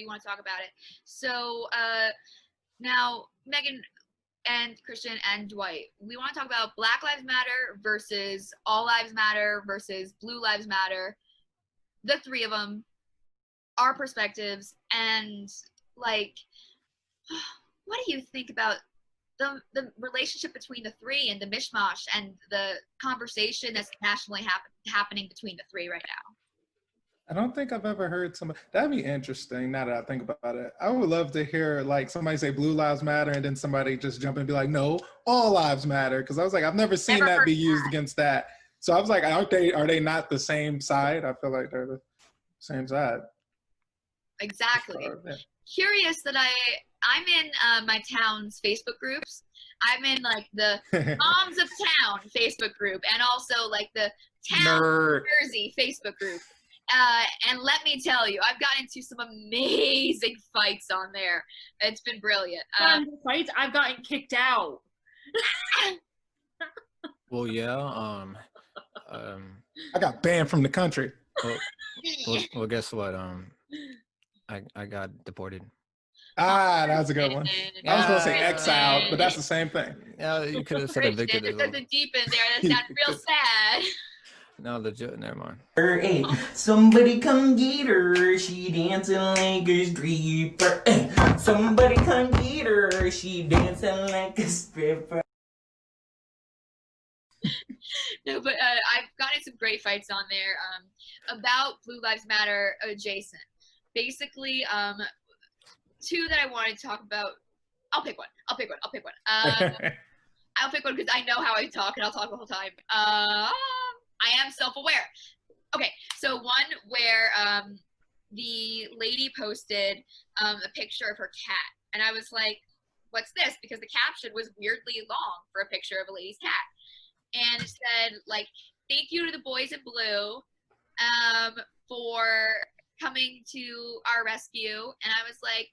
want to talk about it. So now, Megan and Christian and Dwight, we want to talk about Black Lives Matter versus All Lives Matter versus Blue Lives Matter. The three of them, our perspectives, and like, what do you think about the relationship between the three and the mishmash and the conversation that's nationally happening between the three right now? I don't think I've ever heard somebody, that'd be interesting now that I think about it. I would love to hear like somebody say Blue Lives Matter and then somebody just jump in and be like, no, all lives matter. Cause I was like, I've never seen that be used against that. So I was like, are they not the same side? I feel like they're the same side. Exactly. Curious that I'm in my town's Facebook groups. I'm in like the Moms of Town Facebook group and also like the Town Jersey Facebook group. And let me tell you, I've gotten into some amazing fights on there. It's been brilliant. Fights, I've gotten kicked out. Well, yeah. I got banned from the country. Well, guess what? I got deported. Ah, that's a good one. I was gonna say exiled, but that's the same thing. Yeah, you could have said evicted. There's something deep in there that sounds real sad. No, never mind. Hey, somebody come get her, she dancing like a stripper. Hey, somebody come get her, she dancing like a stripper. No, but I've gotten some great fights on there about Blue Lives Matter adjacent. Basically, two that I wanted to talk about. I'll pick one. I'll pick one because I know how I talk and I'll talk the whole time. I am self-aware. Okay, so one where the lady posted a picture of her cat, and I was like, what's this? Because the caption was weirdly long for a picture of a lady's cat. And it said, like, thank you to the boys in blue for coming to our rescue. And I was like,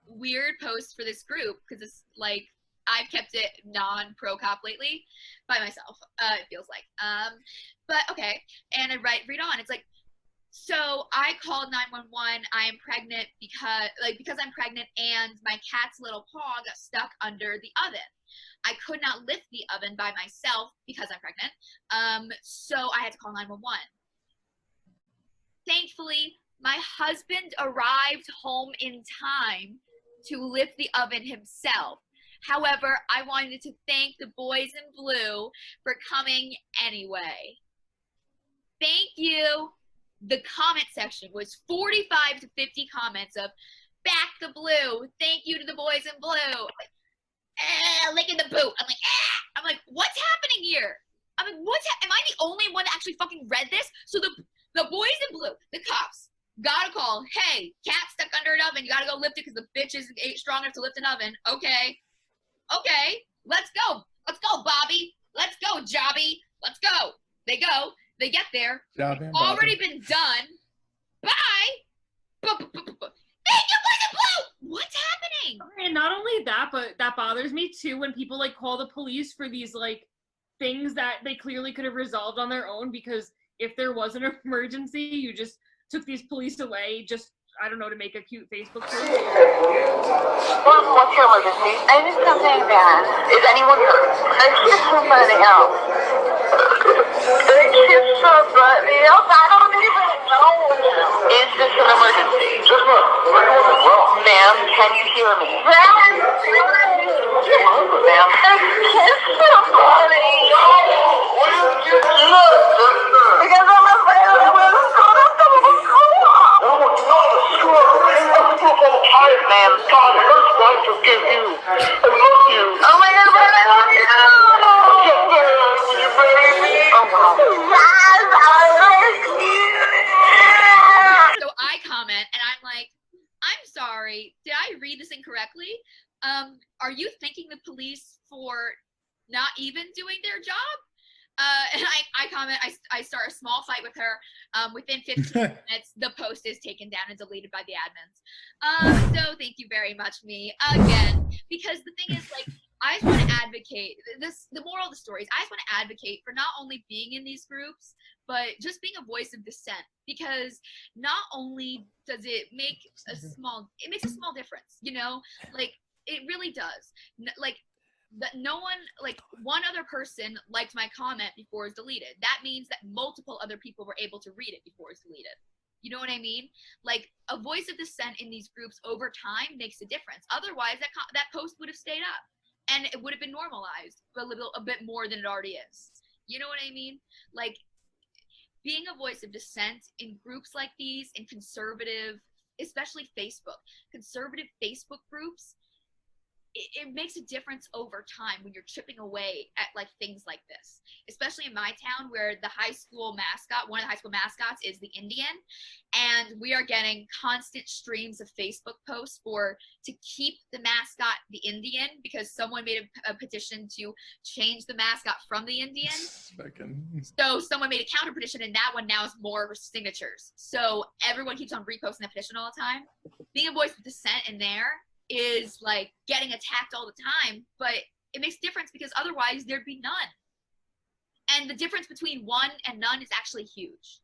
weird post for this group, because it's like, I've kept it non-pro cop lately by myself, it feels like. But okay, and I read on, it's like, so I called 911, I am pregnant because I'm pregnant and my cat's little paw got stuck under the oven. I could not lift the oven by myself because I'm pregnant, so I had to call 911. Thankfully, my husband arrived home in time to lift the oven himself. However, I wanted to thank the boys in blue for coming anyway. Thank you. The comment section was 45 to 50 comments of back the blue. Thank you to the boys in blue. Licking the boot. I'm like, what's happening here? I'm like, am I the only one that actually fucking read this? So the boys in blue, the cops, got a call. Hey, cat stuck under an oven. You gotta go lift it because the bitch isn't strong enough to lift an oven. Okay, let's go. Let's go, Bobby. Let's go, Jobby. Let's go. They go. They get there. Already been done. Bye. Thank you, boys in blue. What's happening? And not only that, but that bothers me too when people like call the police for these like things that they clearly could have resolved on their own, because if there was an emergency, you just took these police away just, I don't know, to make a cute Facebook post. What's your emergency? I need something bad. Is anyone hurt? I hear somebody else. I hear somebody else. I don't even know. Is this an emergency? Ma'am, can you hear me? Ma'am, I kiss somebody. Because I'm afraid I will go to the school. Ma'am, God, first I forgive you. I love you. Oh my God, but I love you. Will you marry me? Oh wow. Yes, I like you. So I comment and I'm like, I'm sorry, did I read this incorrectly? Are you thanking the police for not even doing their job? And I comment, I start a small fight with her. Within 15 minutes, the post is taken down and deleted by the admins. So thank you very much, me, again. Because the thing is, like, I just want to advocate the moral of the story is I just want to advocate for not only being in these groups, but just being a voice of dissent, because not only does it make it makes a small difference, you know, like it really does. Like that no one, like one other person liked my comment before it was deleted. That means that multiple other people were able to read it before it's deleted. You know what I mean? Like a voice of dissent in these groups over time makes a difference. Otherwise, that post would have stayed up, and it would have been normalized a bit more than it already is. You know what I mean? Like being a voice of dissent in groups like these, in conservative, especially conservative Facebook groups, it makes a difference over time when you're chipping away at like things like this, especially in my town where the high school mascot, one of the high school mascots is the Indian, and we are getting constant streams of Facebook posts to keep the mascot the Indian because someone made a petition to change the mascot from the Indian. So someone made a counter petition, and that one now is more signatures. So everyone keeps on reposting that petition all the time. Being a voice of dissent in there is like getting attacked all the time, but it makes a difference because otherwise there'd be none. And the difference between one and none is actually huge.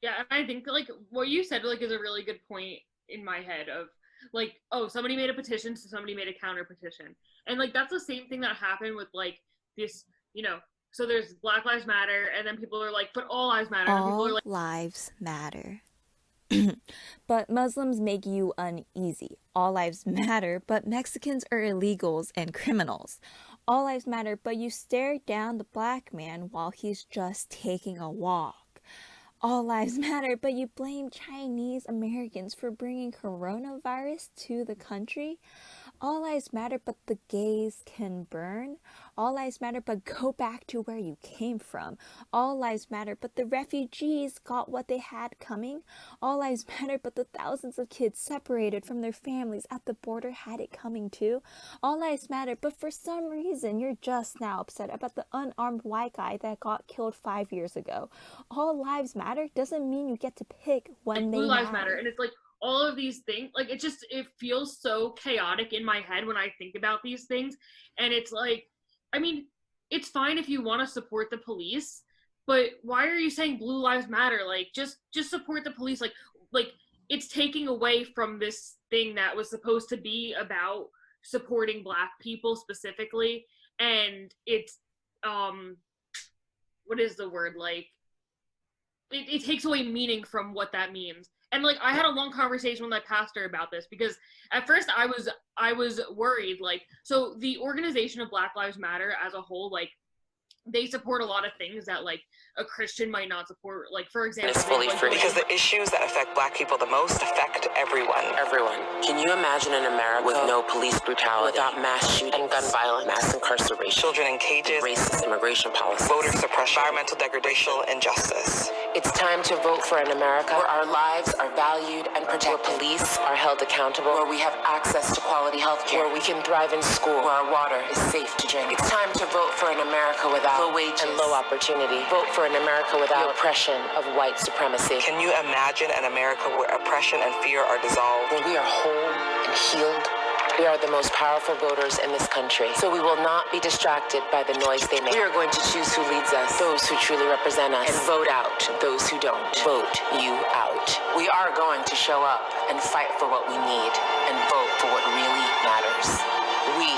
Yeah, and I think like what you said like is a really good point in my head of like, oh, somebody made a petition, so somebody made a counter petition. And like that's the same thing that happened with like this, you know, so there's Black Lives Matter, and then people are like, but all lives matter. And people are like, lives matter. But Muslims make you uneasy. All lives matter, but Mexicans are illegals and criminals. All lives matter, but you stare down the black man while he's just taking a walk. All lives matter, but you blame Chinese Americans for bringing coronavirus to the country. All lives matter, but the gays can burn. All lives matter, but go back to where you came from. All lives matter, but the refugees got what they had coming. All lives matter, but the thousands of kids separated from their families at the border had it coming too. All lives matter, but for some reason you're just now upset about the unarmed white guy that got killed 5 years ago. All lives matter doesn't mean you get to pick when they blue lives matter. And it's like all of these things, like it feels so chaotic in my head when I think about these things. And it's like, I mean, it's fine if you want to support the police, but why are you saying blue lives matter? Like just support the police. Like it's taking away from this thing that was supposed to be about supporting black people specifically. And it's what is the word, like it takes away meaning from what that means. And like I had a long conversation with my pastor about this because at first I was worried, like, so the organization of Black Lives Matter as a whole, like they support a lot of things that like a Christian might not support. Like for example, it's fully free because the issues that affect black people the most affect everyone. Everyone. Can you imagine an America with no police brutality, without mass shooting and gun violence, mass incarceration, children in cages, racist immigration policy, voter suppression, environmental degradation, injustice? It's time to vote for an America where our lives are valued and protected, where police are held accountable, where we have access to quality health care, where we can thrive in school, where our water is safe to drink. It's time to vote for an America without low wages and low opportunity. Vote for an America without the oppression of white supremacy. Can you imagine an America where oppression and fear are dissolved? Where we are whole and healed. We are the most powerful voters in this country, so we will not be distracted by the noise they make. We are going to choose who leads us, those who truly represent us, and vote out those who don't. Vote you out. We are going to show up and fight for what we need and vote for what really matters. We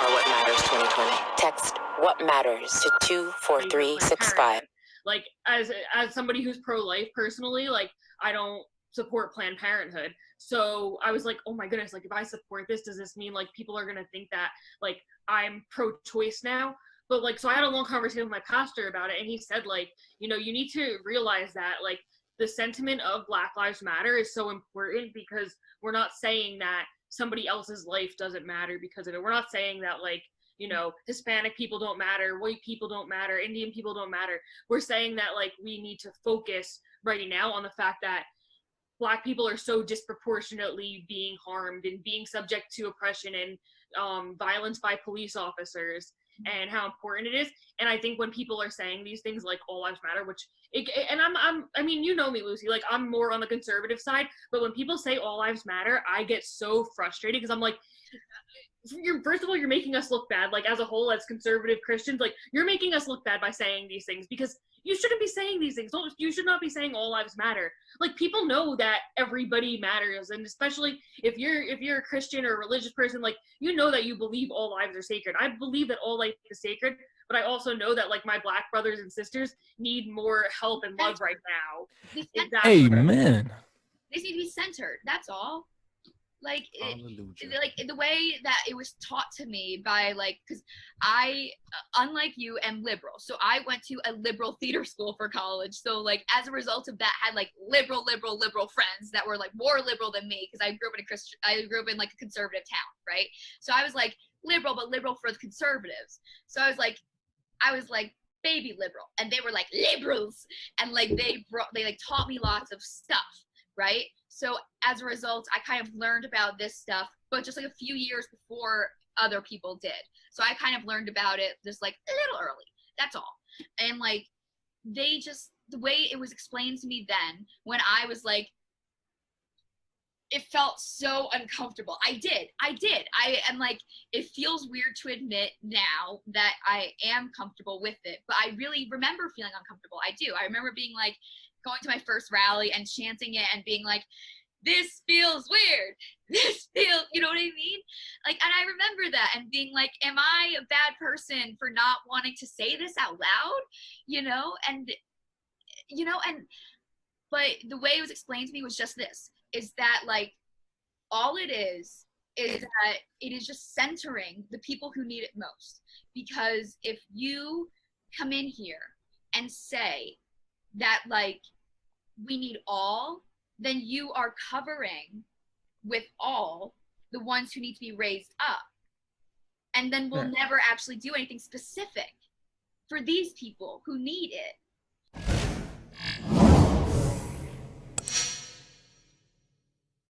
are What Matters 2020. Text What Matters to 24365. Like as somebody who's pro-life personally, like I don't support Planned Parenthood. So I was like, oh my goodness, like if I support this, does this mean like people are gonna think that like I'm pro-choice now? But like, so I had a long conversation with my pastor about it, and he said like, you know, you need to realize that like the sentiment of Black Lives Matter is so important because we're not saying that somebody else's life doesn't matter because of it. We're not saying that like, you know, Hispanic people don't matter, white people don't matter, Indian people don't matter. We're saying that like we need to focus right now on the fact that Black people are so disproportionately being harmed and being subject to oppression and violence by police officers, and how important it is. And I think when people are saying these things like all lives matter, I mean, you know me, Lucy, like I'm more on the conservative side, but when people say all lives matter, I get so frustrated because I'm like, first of all, you're making us look bad, like as a whole, as conservative Christians, like you're making us look bad by saying these things, because you shouldn't be saying these things. You should not be saying all lives matter. Like, people know that everybody matters, and especially if you're a Christian or a religious person, like, you know that you believe all lives are sacred. I believe that all life is sacred, but I also know that, like, my Black brothers and sisters need more help and love right now. Exactly. Amen. They need to be centered. That's all. Like, Hallelujah. like the way that it was taught to me by, like, because I, unlike you, am liberal. So I went to a liberal theater school for college. So, like, as a result of that, I had like liberal friends that were like more liberal than me, because I grew up in like a conservative town, right? So I was like liberal, but liberal for the conservatives. So I was like baby liberal, and they were like liberals, and like they like taught me lots of stuff, right? So as a result, I kind of learned about this stuff, but just like a few years before other people did. So I kind of learned about it just like a little early. That's all. And like, the way it was explained to me then, when I was like, it felt so uncomfortable. I am like, it feels weird to admit now that I am comfortable with it, but I really remember feeling uncomfortable. I do. I remember being like, going to my first rally and chanting it and being like, this feels weird. This feels, you know what I mean? Like, and I remember that and being like, am I a bad person for not wanting to say this out loud? But the way it was explained to me was just this, is that like, all it is that it is just centering the people who need it most. Because if you come in here and say that like, we need all, then you are covering with all the ones who need to be raised up. And then we'll never actually do anything specific for these people who need it.